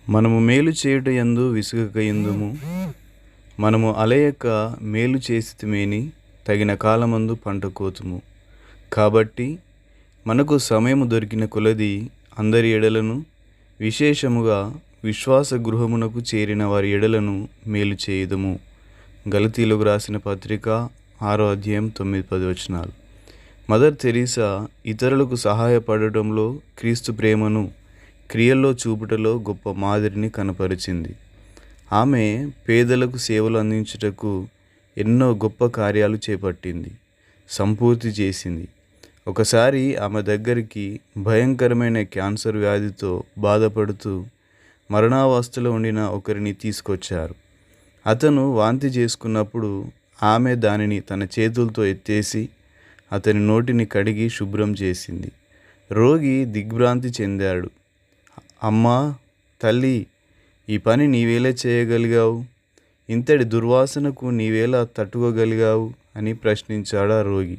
మనము మేలు చేయుట యందు విసుగక యుందుము. మనము అలయక మేలు చేసితిమేని తగిన కాలమందు పంట కోతుము. కాబట్టి మనకు సమయము దొరికిన కొలది అందరి ఎడలను, విశేషముగా విశ్వాస గృహమునకు చేరిన వారి ఎడలను మేలు చేయుదుము. గలతీలకు రాసిన పత్రిక 6వ అధ్యాయం 9-10 వచనాలు. మదర్ తెరీసా ఇతరులకు సహాయపడటంలో క్రీస్తు ప్రేమను క్రియల్లో చూపుటలో గొప్ప మాదిరిని కనపరిచింది. ఆమె పేదలకు సేవలు అందించుటకు ఎన్నో గొప్ప కార్యాలు చేపట్టింది, సంపూర్తి చేసింది. ఒకసారి ఆమె దగ్గరికి భయంకరమైన క్యాన్సర్ వ్యాధితో బాధపడుతూ మరణావస్థలో ఉండిన ఒకరిని తీసుకొచ్చారు. అతను వాంతి చేసుకున్నప్పుడు ఆమె దానిని తన చేతులతో ఎత్తేసి అతని నోటిని కడిగి శుభ్రం చేసింది. రోగి దిగ్భ్రాంతి చెందాడు. అమ్మా, తల్లి, ఈ పని నీవేలా చేయగలిగావు? ఇంతటి దుర్వాసనకు నీవేలా తట్టుకోగలిగావు అని ప్రశ్నించాడు ఆ రోగి.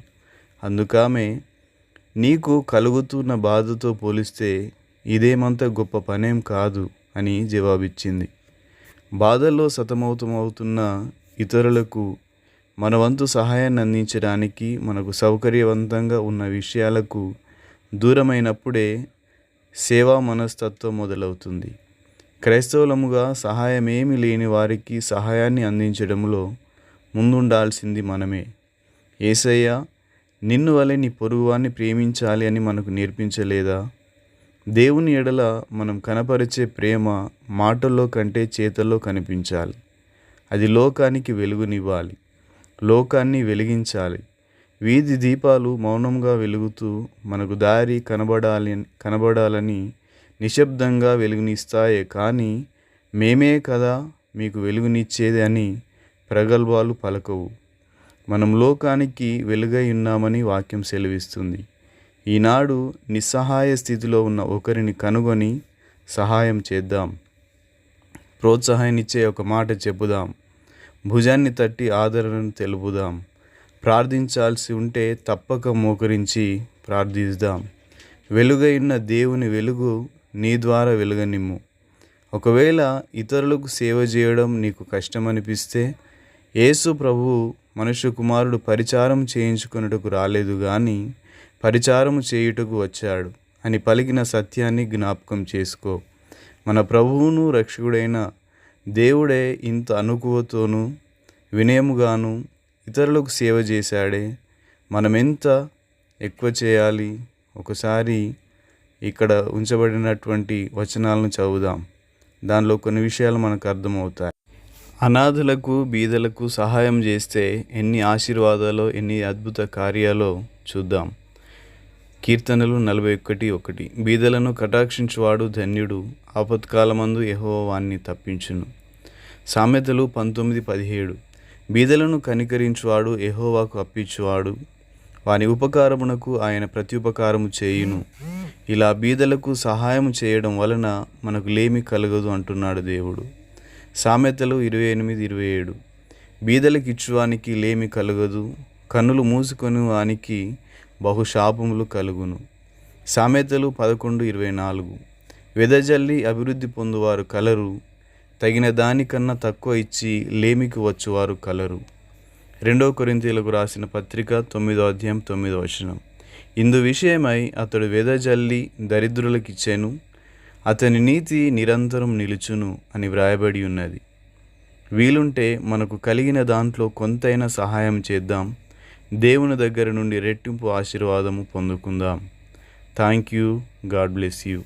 అందుకామె, నీకు కలుగుతున్న బాధతో పోలిస్తే ఇదేమంత గొప్ప పనేం కాదు అని జవాబిచ్చింది. బాధల్లో సతమతమవుతున్న ఇతరులకు మన వంతు సహాయాన్ని అందించడానికి మనకు సౌకర్యవంతంగా ఉన్న విషయాలకు దూరమైనప్పుడే సేవా మనస్తత్వం మొదలవుతుంది. క్రైస్తవులముగా సహాయమేమి లేని వారికి సహాయాన్ని అందించడంలో ముందుండాల్సింది మనమే. యేసయ్య నిన్ను వలె నీ పొరుగువాన్ని ప్రేమించాలి అని మనకు నేర్పించలేదా? దేవుని ఎడల మనం కనపరిచే ప్రేమ మాటల్లో కంటే చేతల్లో కనిపించాలి. అది లోకానికి వెలుగునివ్వాలి, లోకాన్ని వెలిగించాలి. వీధి దీపాలు మౌనంగా వెలుగుతూ మనకు దారి కనబడాలని నిశ్శబ్దంగా వెలుగునిస్తాయే కానీ మేమే కదా మీకు వెలుగునిచ్చేది అని ప్రగల్భాలు పలకవు. మనం లోకానికి వెలుగై ఉన్నామని వాక్యం సెలవిస్తుంది. ఈనాడు నిస్సహాయ స్థితిలో ఉన్న ఒకరిని కనుగొని సహాయం చేద్దాం. ప్రోత్సాహాన్నిచ్చే ఒక మాట చెప్పుదాం. భుజాన్ని తట్టి ఆదరణను తెలుపుదాం. ప్రార్థించాల్సి ఉంటే తప్పక మోకరించి ప్రార్థిద్దాం. వెలుగైన దేవుని వెలుగు నీ ద్వారా వెలుగనిమ్ము. ఒకవేళ ఇతరులకు సేవ చేయడం నీకు కష్టమనిపిస్తే, యేసు ప్రభువు మనుష్య కుమారుడు పరిచారం చేయించుకొనుటకు రాలేదు కానీ పరిచారము చేయుటకు వచ్చాడు అని పలికిన సత్యాన్ని జ్ఞాపకం చేసుకో. మన ప్రభువును రక్షకుడైన దేవుడే ఇంత అనుకువతోనూ వినయముగాను ఇతరులకు సేవ చేశాడే. మనమెంత ఎక్కువ చేయాలి? ఒకసారి ఇక్కడ ఉంచబడినటువంటి వచనాలను చదువుదాం. దానిలో కొన్ని విషయాలు మనకు అర్థమవుతాయి. అనాథలకు, బీదలకు సహాయం చేస్తే ఎన్ని ఆశీర్వాదాలో, ఎన్ని అద్భుత కార్యాలో చూద్దాం. కీర్తనలు 41:1. బీదలను కటాక్షించువాడు ధన్యుడు, ఆపత్కాలమందు యెహోవా వాణ్ణి తప్పించును. సామెతలు 19:17. బీదలను కనికరించువాడు యెహోవాకు అప్పించువాడు, వాని ఉపకారమునకు ఆయన ప్రత్యుపకారము చేయును. ఇలా బీదలకు సహాయం చేయడం వలన మనకు లేమి కలగదు అంటున్నాడు దేవుడు. సామెతలు 28:27. బీదలకు ఇచ్చువానికి లేమి కలగదు, కన్నులు మూసుకొని వానికి బహుశాపములు కలుగును. సామెతలు 11:24. వెదజల్లి అభివృద్ధి పొందువారు కలరు, తగిన దానికన్నా తక్కువ ఇచ్చి లేమికి వచ్చువారు కలరు. 2 కొరింథీయులకు రాసిన పత్రిక 9వ అధ్యాయం 9వ వచనం. ఇందు విషయమై అతడు వెదజల్లి దరిద్రులకిచ్చెను, అతని నీతి నిరంతరం నిలుచును అని వ్రాయబడి ఉన్నది. వీలుంటే మనకు కలిగిన దాంట్లో కొంతైనా సహాయం చేద్దాం. దేవుని దగ్గర నుండి రెట్టింపు ఆశీర్వాదము పొందుకుందాం. Thank you. God bless you.